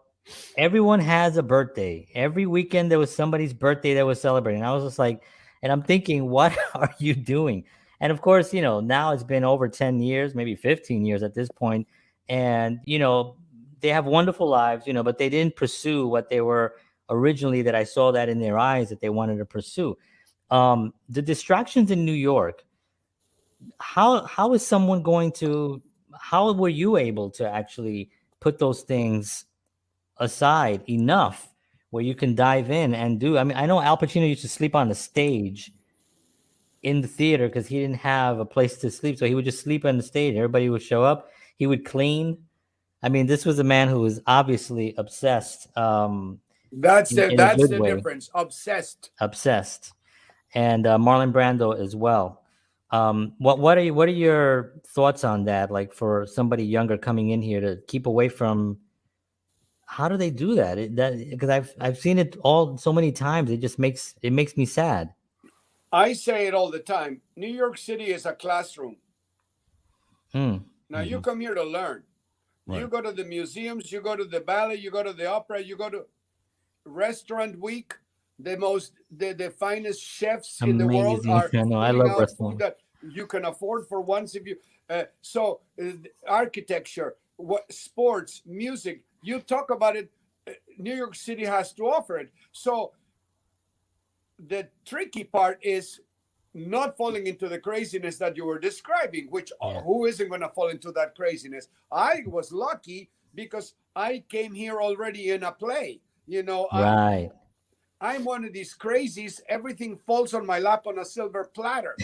Everyone has a birthday. Every weekend there was somebody's birthday that was celebrating. I was just like, and I'm thinking, what are you doing? And of course, now it's been over 10 years, maybe 15 years at this point. And, they have wonderful lives, but they didn't pursue what they were originally, that I saw that in their eyes that they wanted to pursue. The distractions in New York, how is someone going to, how were you able to actually put those things aside enough where you can dive in and do? I mean, I know Al Pacino used to sleep on the stage in the theater because he didn't have a place to sleep, so he would just sleep on the stage. Everybody would show up, he would clean, I mean, this was a man who was obviously obsessed, That's in, the in a that's good the way, difference. Obsessed. obsessed, and Marlon Brando as well. What are your thoughts on that? Like for somebody younger coming in here to keep away from, how do they do that? That because I've seen it all so many times. It makes me sad. I say it all the time. New York City is a classroom. Hmm. Now you come here to learn. You Right. go to the museums, you go to the ballet, you go to the opera, you go to restaurant week. The finest chefs in the world Amazing. are I know. I putting love out food wrestling. that you can afford for once if you architecture, what sports, music, you talk about it. New York City has to offer it. So the tricky part is not falling into the craziness that you were describing, which Yeah. who isn't going to fall into that craziness? I was lucky because I came here already in a play. You know, Right. I'm one of these crazies. Everything falls on my lap on a silver platter.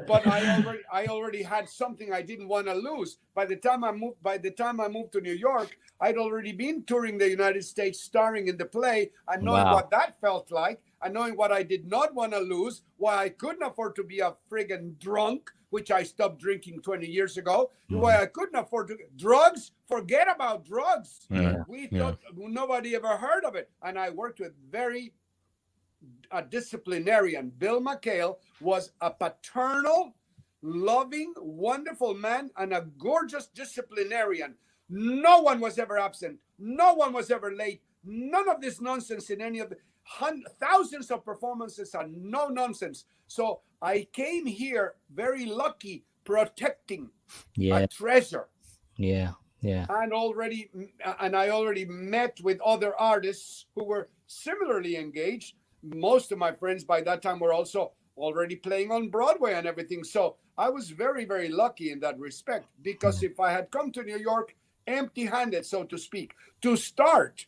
But I already had something I didn't want to lose. By the time I moved to New York, I'd already been touring the United States, starring in the play, and knowing Wow. what that felt like, and knowing what I did not want to lose, why I couldn't afford to be a friggin' drunk, which I stopped drinking 20 years ago, why I couldn't afford to drugs. Forget about drugs. Yeah. Yeah. We Yeah. thought nobody ever heard of it, and I worked with a disciplinarian. Bill McHale was a paternal, loving, wonderful man and a gorgeous disciplinarian. No one was ever absent. No one was ever late. None of this nonsense in any of the thousands of performances are no nonsense. So I came here very lucky, protecting a Yeah. treasure. Yeah. Yeah. And I already met with other artists who were similarly engaged. Most of my friends by that time were also already playing on Broadway and everything. So I was very, very lucky in that respect, because if I had come to New York empty handed, so to speak, to start,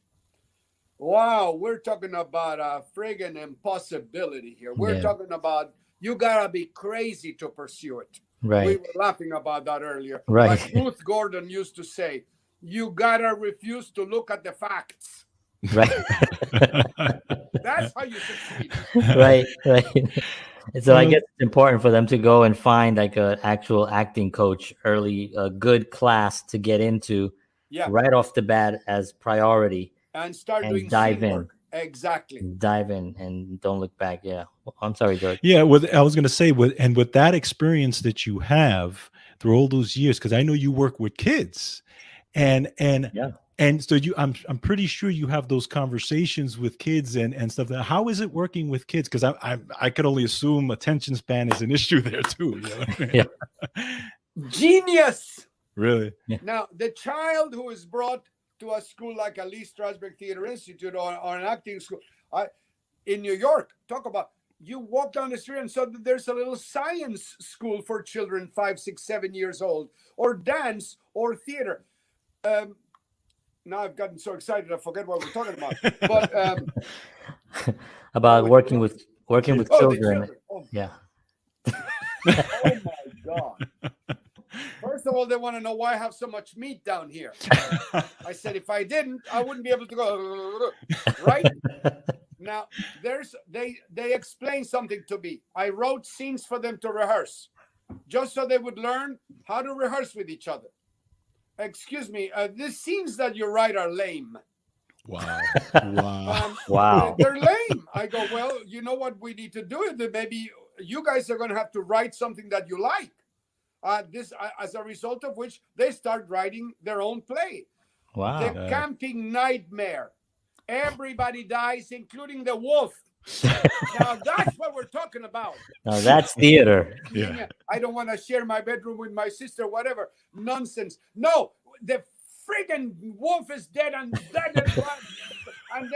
wow, we're talking about a friggin' impossibility here. We're Yeah. talking about you gotta be crazy to pursue it. We Right. were laughing about that earlier. Right. Like Ruth Gordon used to say, you gotta refuse to look at the facts. Right. That's how you succeed. Right. Right. And so I Well, guess it's important for them to go and find like an actual acting coach early, a good class to get into Yeah. right off the bat as priority, And start and doing dive scene in, work. Exactly. dive in, and don't look back. Yeah. I'm sorry, George. yeah, I was going to say, with that experience that you have through all those years, because I know you work with kids, and Yeah. so I'm pretty sure you have those conversations with kids and stuff. How is it working with kids? Because I could only assume attention span is an issue there too. You know? Yeah. Genius. Really? Yeah. Now, the child who is brought to a school like a Lee Strasberg Theater Institute or an acting school in New York, talk about, you walk down the street and so there's a little science school for children 5, 6, 7 years old, or dance or theater. Now I've gotten so excited I forget what we're talking about. But About oh, working with the children. children. Yeah. Oh my God. First of all, they want to know why I have so much meat down here. I said, if I didn't, I wouldn't be able to go, right? Now, they explained something to me. I wrote scenes for them to rehearse, just so they would learn how to rehearse with each other. Excuse me, these scenes that you write are lame. Wow. Wow. Wow. They're lame. I go, well, you know what we need to do is that maybe you guys are going to have to write something that you like. As a result of which they start writing their own play. Wow. The Camping Nightmare. Everybody dies, including the wolf. Now that's what we're talking about. Now that's theater. Yeah. I don't want to share my bedroom with my sister, whatever. Nonsense. No, the friggin' wolf is dead and dead. And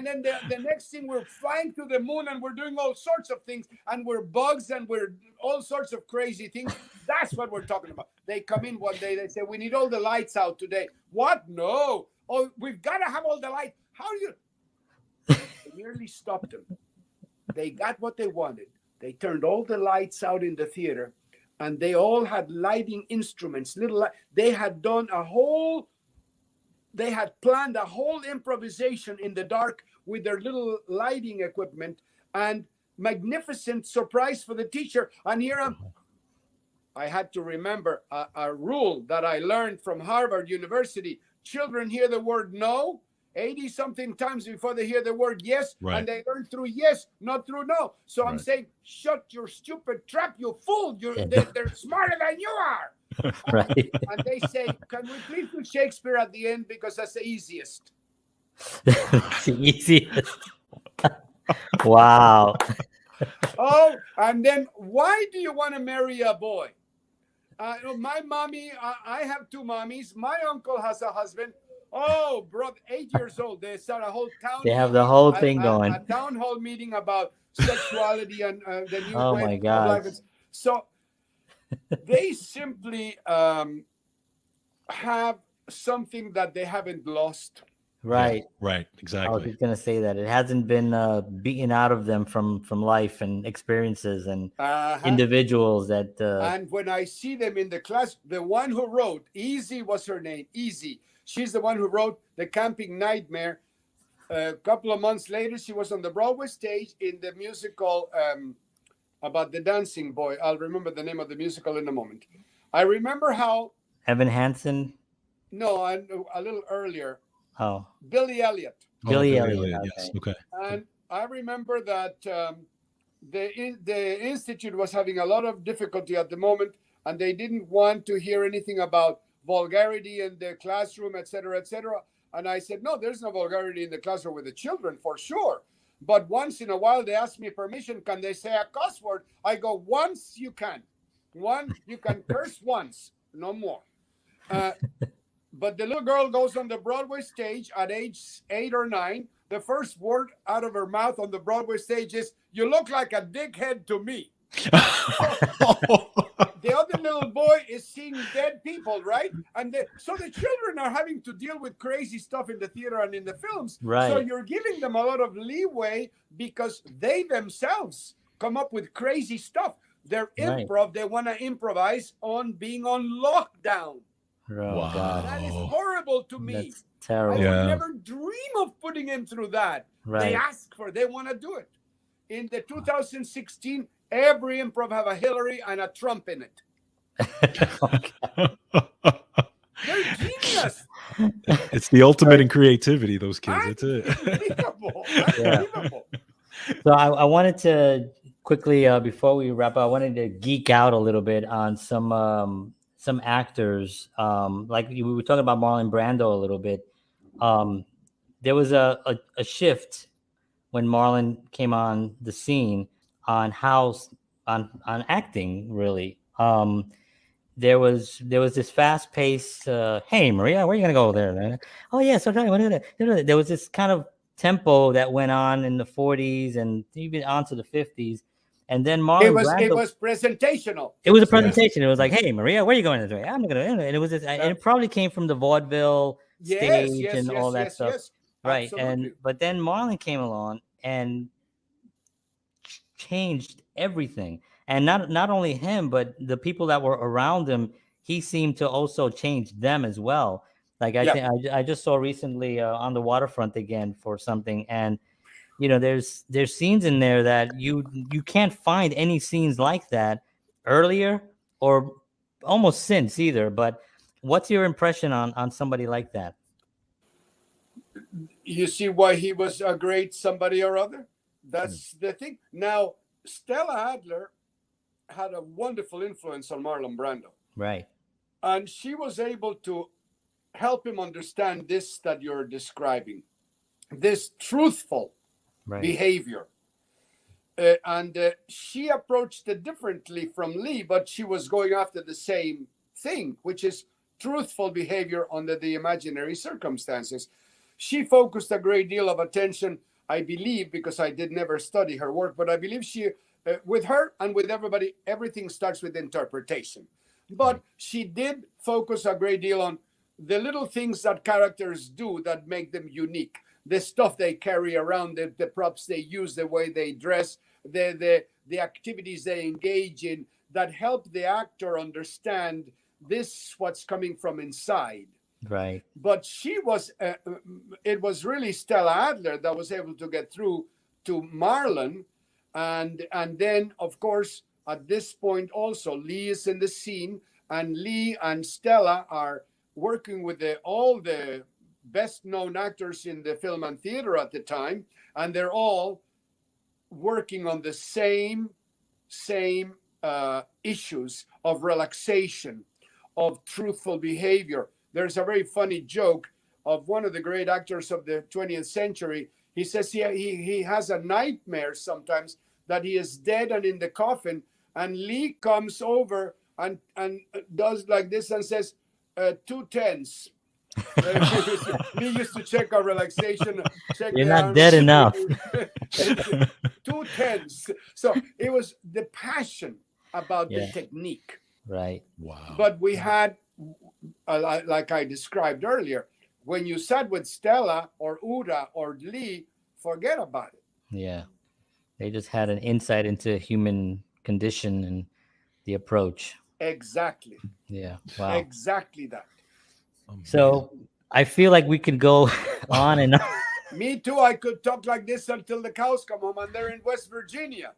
then the next thing, we're flying to the moon and we're doing all sorts of things, and we're bugs and we're all sorts of crazy things. That's what we're talking about. They come in one day, they say, we need all the lights out today. What? No. Oh, we've got to have all the lights. How do you? They nearly stopped them. They got what they wanted. They turned all the lights out in the theater, and they all had lighting instruments. They had planned a whole improvisation in the dark with their little lighting equipment, and magnificent surprise for the teacher. And here I had to remember a rule that I learned from Harvard University. Children hear the word no 80 something times before they hear the word yes, and they learn through yes, not through no. So I'm saying, shut your stupid trap, you fool. They're smarter than you are. Right. And they say, can we please do Shakespeare at the end, because that's the easiest. It's the easiest. Wow. Oh, and then why do you want to marry a boy? My mommy, I have two mommies. My uncle has a husband. Oh, brother, 8 years old. They start a whole town. They have the whole thing a going. town hall meeting about sexuality and the new Oh way my of God. life. So they simply have something that they haven't lost. Right. Right. I was Exactly. just gonna say that it hasn't been beaten out of them from life and experiences and individuals that. And when I see them in the class, the one who wrote, Easy was her name, Easy. She's the one who wrote The Camping Nightmare. A couple of months later, she was on the Broadway stage in the musical about the dancing boy. I'll remember the name of the musical in a moment. I remember how. Evan Hansen. No, a little earlier. Oh. Billy Elliot. Billy Elliot. Yes. Okay. And I remember that the institute was having a lot of difficulty at the moment, and they didn't want to hear anything about vulgarity in the classroom, etc., etc. And I said, no, there's no vulgarity in the classroom with the children, for sure. But once in a while, they ask me permission. Can they say a cuss word? I go, once you can. You can curse once, no more. But the little girl goes on the Broadway stage at age 8 or 9. The first word out of her mouth on the Broadway stage is, you look like a dickhead to me. The other little boy is seeing dead people, right? And so the children are having to deal with crazy stuff in the theater and in the films. Right. So you're giving them a lot of leeway because they themselves come up with crazy stuff. They're improv. They want to improvise on being on lockdown. Oh, wow. God. That is horrible to me. That's terrible. I would never dream of putting him through that. Right. They ask for it. They want to do it. In the 2016, every improv have a Hillary and a Trump in it. They're genius. It's the ultimate in creativity, those kids. That's it. Unbelievable. Unbelievable. So I wanted to quickly, before we wrap up, I wanted to geek out a little bit on some actors. Like we were talking about Marlon Brando a little bit. There was a shift when Marlon came on the scene on on acting, really. There was this fast pace. Hey, Maria, where are you gonna go there? Man? Oh yeah, so there was this kind of tempo that went on in the 40s and even onto the 50s, and then Marlon Brando, it was presentational. It was a presentation. It was like, hey, Maria, where are you going today? I'm gonna, and it was this, and it probably came from the vaudeville stage and all that stuff, right? Absolutely. But then Marlon came along and changed everything. And not only him, but the people that were around him, he seemed to also change them as well. Like I just saw recently on the waterfront again for something, and there's scenes in there that you can't find any scenes like that earlier or almost since either. But what's your impression on somebody like that? You see why he was a great somebody or other? That's the thing. Now, Stella Adler had a wonderful influence on Marlon Brando. Right. And she was able to help him understand this that you're describing, this truthful behavior. And she approached it differently from Lee, but she was going after the same thing, which is truthful behavior under the imaginary circumstances. She focused a great deal of attention, I believe, because I did never study her work, but I believe she, with her and with everybody, everything starts with interpretation. But she did focus a great deal on the little things that characters do that make them unique. The stuff they carry around, the props they use, the way they dress, the activities they engage in, that help the actor understand this, what's coming from inside. Right. But it was really Stella Adler that was able to get through to Marlon. And then, of course, at this point also, Lee is in the scene, and Lee and Stella are working with all the best known actors in the film and theater at the time. And they're all working on the same issues of relaxation, of truthful behavior. There's a very funny joke of one of the great actors of the 20th century. He says he has a nightmare sometimes that he is dead and in the coffin, and Lee comes over and does like this and says, 2 10s. Lee used to check our relaxation. You're not dead enough. 2 10s. So it was the passion about the technique. Right. Wow. But we had, like I described earlier, when you sat with Stella or Uda or Lee, forget about it. Yeah. They just had an insight into human condition and the approach. Exactly. Yeah. Wow. Exactly that. So I feel like we could go on and on. Me too. I could talk like this until the cows come home, and they're in West Virginia.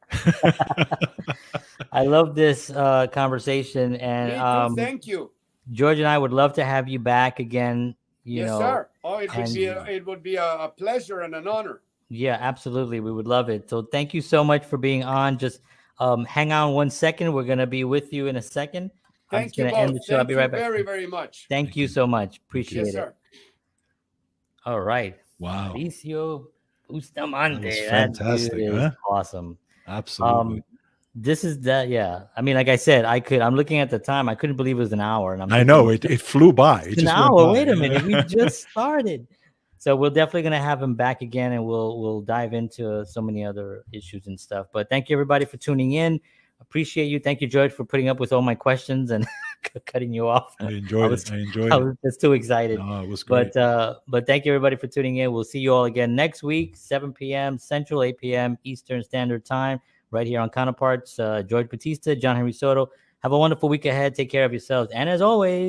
I love this conversation, and Me too. Thank you. George and I would love to have you back again. You yes, know, sir. Oh, it would be a pleasure and an honor. Yeah, absolutely. We would love it. So thank you so much for being on. Just hang on 1 second. We're going to be with you in a second. Thank you both. End the show. I'll be right back. Very, very much. Thank you so much. Appreciate yes, it. Sir. All right. Wow. Mauricio Bustamante. That fantastic. That dude is awesome. Absolutely. This is that. Yeah. I mean, like I said, I'm looking at the time. I couldn't believe it was an hour. And I know it flew by. It's an hour. Wait a minute. We just started. So we're definitely going to have him back again, and we'll dive into so many other issues and stuff. But thank you, everybody, for tuning in. Appreciate you. Thank you, George, for putting up with all my questions and cutting you off. I enjoyed it. I was just too excited. No, it was great. But thank you, everybody, for tuning in. We'll see you all again next week, 7 p.m. Central, 8 p.m. Eastern Standard Time, right here on Counterparts. George Batista, John Henry Soto. Have a wonderful week ahead. Take care of yourselves. And as always,